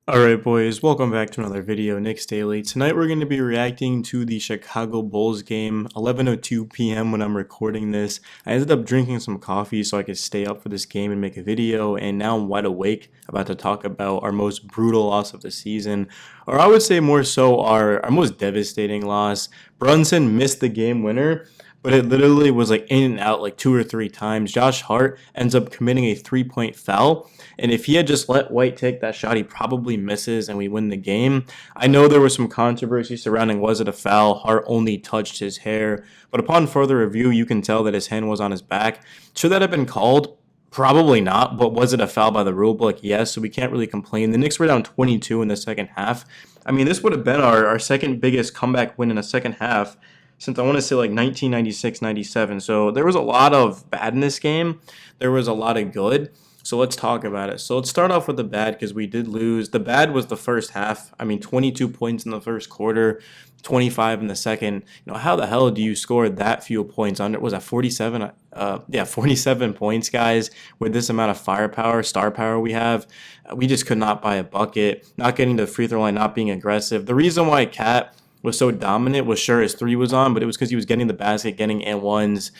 Alright boys, welcome back to another video, Knicks Daily. Tonight we're going to be reacting to the Chicago Bulls game, 11:02 p.m. when I'm recording this. I ended up drinking some coffee so I could stay up for this game and make a video, and now I'm wide awake about to talk about our most brutal loss of the season, or I would say more so our most devastating loss. Brunson missed the game winner, but it literally was like in and out like 2 or 3 times. Josh Hart ends up committing a 3-point foul, and if he had just let White take that shot, he probably misses and we win the game. I know there was some controversy surrounding was it a foul. Hart only touched his hair, but upon further review, you can tell that his hand was on his back. Should that have been called? Probably not, but was it a foul by the rule book? Yes, so we can't really complain. The Knicks were down 22 in the second half. I mean, this would have been our second biggest comeback win in a second half since I want to say like 1996-97. So there was a lot of bad in this game. There was a lot of good. So let's talk about it. So let's start off with the bad because we did lose. The bad was the first half. I mean, 22 points in the first quarter, 25 in the second. You know, how the hell do you score that few points under? Was that 47? 47 points, guys, with this amount of firepower, star power we have. We just could not buy a bucket. Not getting to the free throw line, not being aggressive. The reason why Cat was so dominant was sure his three was on, but it was because he was getting the basket, getting and ones.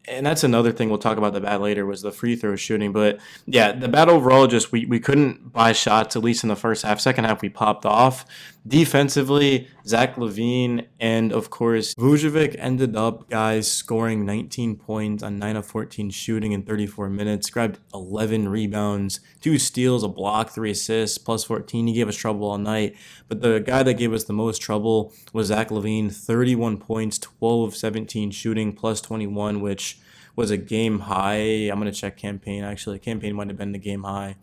And that's another thing we'll talk about the bad later was the free throw shooting. But yeah, the bad overall, just we couldn't buy shots, at least in the first half. Second half, we popped off. Defensively, Zach LaVine and, of course, Vucevic ended up, guys, scoring 19 points on 9 of 14 shooting in 34 minutes. Grabbed 11 rebounds, 2 steals, a block, 3 assists, plus 14. He gave us trouble all night. But the guy that gave us the most trouble was Zach LaVine, 31 points, 12 of 17 shooting, plus 21, which was a game high. I'm going to check campaign, actually. Campaign might have been the game high.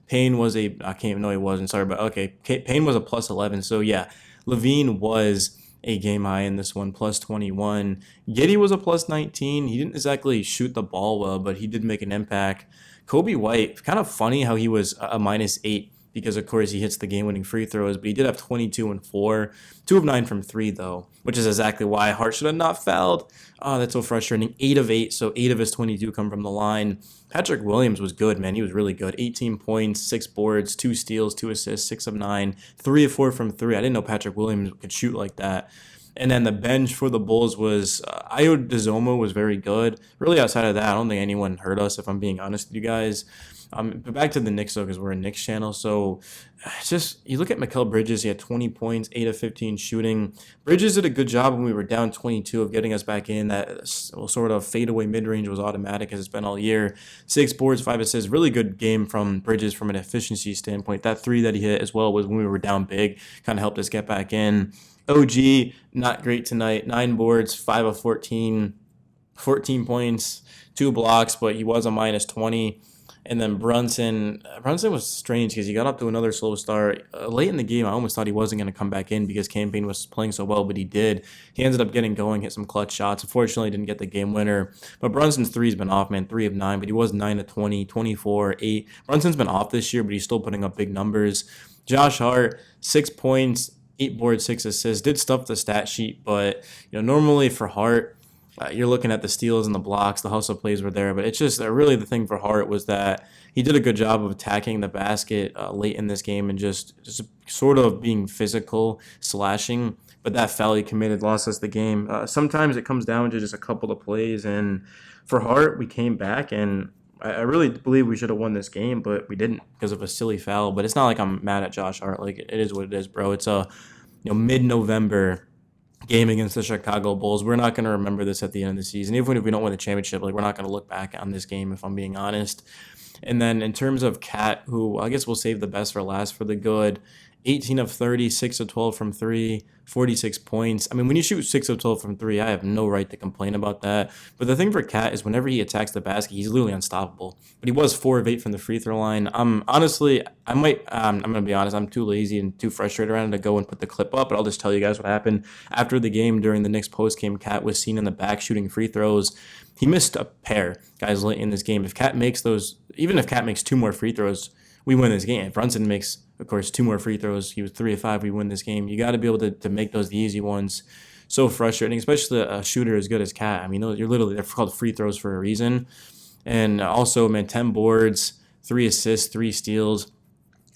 Payne was I can't even know he wasn't, sorry, but okay. Payne was a plus 11. So yeah, LaVine was a game high in this one, plus 21. Giddey was a plus 19. He didn't exactly shoot the ball well, but he did make an impact. Kobe White, kind of funny how he was a minus 8 because, of course, he hits the game-winning free throws, but he did have 22 and 4. 2 of 9 from 3, though, which is exactly why Hart should have not fouled. Oh, that's so frustrating. 8 of 8, so 8 of his 22 come from the line. Patrick Williams was good, man. He was really good. 18 points, 6 boards, 2 steals, 2 assists, 6 of 9, 3 of 4 from 3. I didn't know Patrick Williams could shoot like that. And then the bench for the Bulls was Ayo Dosunmu was very good. Really, outside of that, I don't think anyone hurt us, if I'm being honest with you guys. But back to the Knicks, though, because we're a Knicks channel. So it's just, you look at Mikal Bridges, he had 20 points, 8 of 15 shooting. Bridges did a good job when we were down 22 of getting us back in. That sort of fadeaway mid-range was automatic, as it's been all year. 6 boards, 5 assists. Really good game from Bridges from an efficiency standpoint. That 3 that he hit as well was when we were down big, kind of helped us get back in. OG, not great tonight. 9 boards, 5 of 14, 14 points, 2 blocks, but he was a minus 20. And then Brunson was strange because he got up to another slow start. Late in the game, I almost thought he wasn't going to come back in because Campaign was playing so well, but he did. He ended up getting going, hit some clutch shots. Unfortunately, didn't get the game winner. But Brunson's 3's been off, man. 3 of 9, but he was 9 of 20, 24, 8. Brunson's been off this year, but he's still putting up big numbers. Josh Hart, 6 points, 8 boards, 6 assists. Did stuff the stat sheet, but normally for Hart, you're looking at the steals and the blocks, the hustle plays were there, but it's just really the thing for Hart was that he did a good job of attacking the basket late in this game and just sort of being physical, slashing. But that foul he committed lost us the game. Sometimes it comes down to just a couple of plays, and for Hart, we came back, and I really believe we should have won this game, but we didn't because of a silly foul. But it's not like I'm mad at Josh Hart. Like, it is what it is, bro. It's a mid-November game against the Chicago Bulls. We're not going to remember this at the end of the season. Even if we don't win the championship, like, we're not going to look back on this game, if I'm being honest. And then in terms of Cat, who I guess we'll save the best for last for the good, 18 of 30, 6 of 12 from 3, 46 points. I mean, when you shoot 6 of 12 from 3, I have no right to complain about that. But the thing for Cat is whenever he attacks the basket, he's literally unstoppable. But he was 4 of 8 from the free throw line. Honestly, I'm going to be honest, I'm too lazy and too frustrated around it to go and put the clip up, but I'll just tell you guys what happened. After the game, during the Knicks post-game, Cat was seen in the back shooting free throws. He missed a pair, guys, late in this game. If Cat makes those, even if Cat makes 2 more free throws, we win this game. If Brunson makes, of course, 2 more free throws, he was 3 of 5, we win this game. You got to be able to make those the easy ones. So frustrating, especially a shooter as good as Cat. I mean, they're called free throws for a reason. And also, man, 10 boards, 3 assists, 3 steals.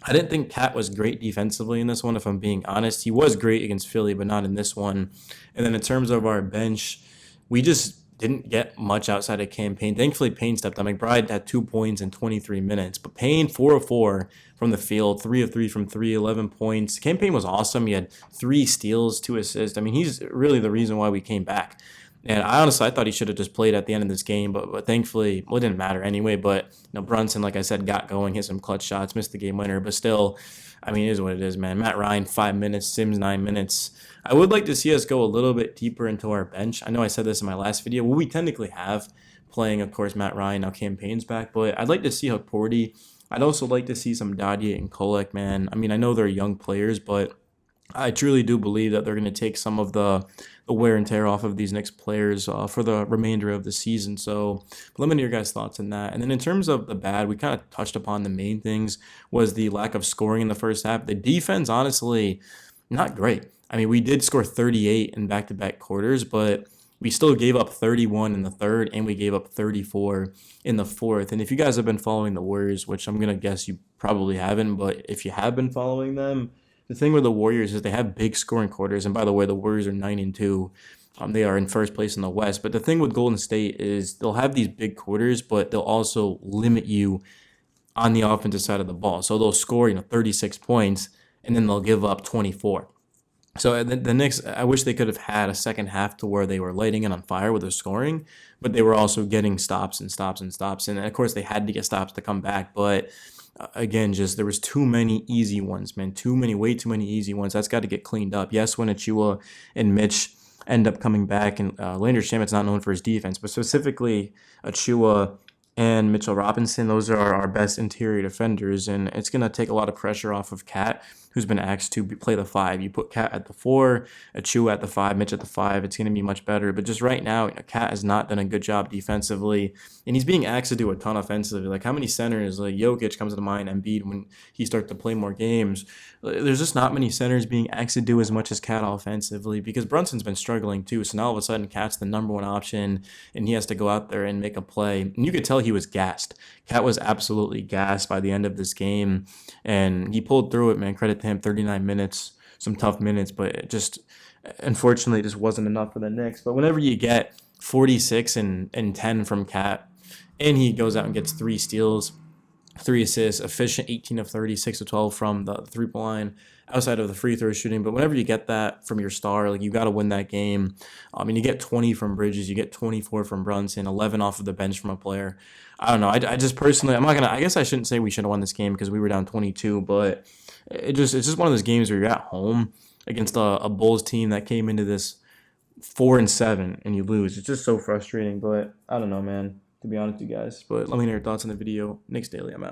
I didn't think Cat was great defensively in this one, if I'm being honest. He was great against Philly, but not in this one. And then in terms of our bench, we just didn't get much outside of campaign. Thankfully, Payne stepped up. McBride had 2 points in 23 minutes, but Payne 4 of 4 from the field, 3 of 3 from 3, 11 points. Campaign was awesome. He had 3 steals, 2 assists. I mean, he's really the reason why we came back. And I thought he should have just played at the end of this game, but thankfully, well, it didn't matter anyway. But Brunson, like I said, got going, hit some clutch shots, missed the game winner. But still, I mean, it is what it is, man. Matt Ryan, 5 minutes, Sims, 9 minutes. I would like to see us go a little bit deeper into our bench. I know I said this in my last video. Well, we technically have, playing, of course, Matt Ryan, now Campaign's back. But I'd like to see Porty. I'd also like to see some Dadier and Kolek, man. I mean, I know they're young players, but I truly do believe that they're going to take some of the wear and tear off of these Knicks players for the remainder of the season. So let me know your guys' thoughts on that. And then in terms of the bad, we kind of touched upon the main things, was the lack of scoring in the first half. The defense, honestly, not great. I mean, we did score 38 in back-to-back quarters, but we still gave up 31 in the third, and we gave up 34 in the fourth. And if you guys have been following the Warriors, which I'm going to guess you probably haven't, but if you have been following them, the thing with the Warriors is they have big scoring quarters. And by the way, the Warriors are 9-2. They are in first place in the West. But the thing with Golden State is they'll have these big quarters, but they'll also limit you on the offensive side of the ball. So they'll score, 36 points, and then they'll give up 24. So the Knicks, I wish they could have had a second half to where they were lighting it on fire with their scoring, but they were also getting stops and stops and stops. And of course, they had to get stops to come back. But again, just there was too many easy ones, man. Way too many easy ones. That's got to get cleaned up. Yes, when Achua and Mitch end up coming back, and Landry Shamit's not known for his defense, but specifically Achua and Mitchell Robinson, those are our best interior defenders, and it's going to take a lot of pressure off of Cat, who's been asked to play the 5. You put Cat at the 4, Achua at the 5, Mitch at the 5, it's going to be much better. But just right now, Cat has not done a good job defensively, and he's being asked to do a ton offensively. Like, how many centers, like Jokic comes to mind, Embiid, when he starts to play more games, there's just not many centers being asked to do as much as Cat offensively, because Brunson's been struggling too. So now all of a sudden, Cat's the number 1 option, and he has to go out there and make a play. And you could tell he was gassed. Cat was absolutely gassed by the end of this game, and he pulled through it, man. Credit to him, 39 minutes, some tough minutes, but it just, unfortunately, it just wasn't enough for the Knicks. But whenever you get 46 and 10 from Cat, and he goes out and gets 3 steals, 3 assists, efficient, 18 of 30, 6 of 12 from the three-point line, outside of the free throw shooting. But whenever you get that from your star, like, you got to win that game. I mean, you get 20 from Bridges, you get 24 from Brunson, 11 off of the bench from a player. I don't know. I just personally, I guess I shouldn't say we should have won this game because we were down 22, but it's just one of those games where you're at home against a Bulls team that came into this 4-7 and you lose. It's just so frustrating. But I don't know, man, to be honest with you guys. But let me know your thoughts on the video. Knicks Daily, I'm out.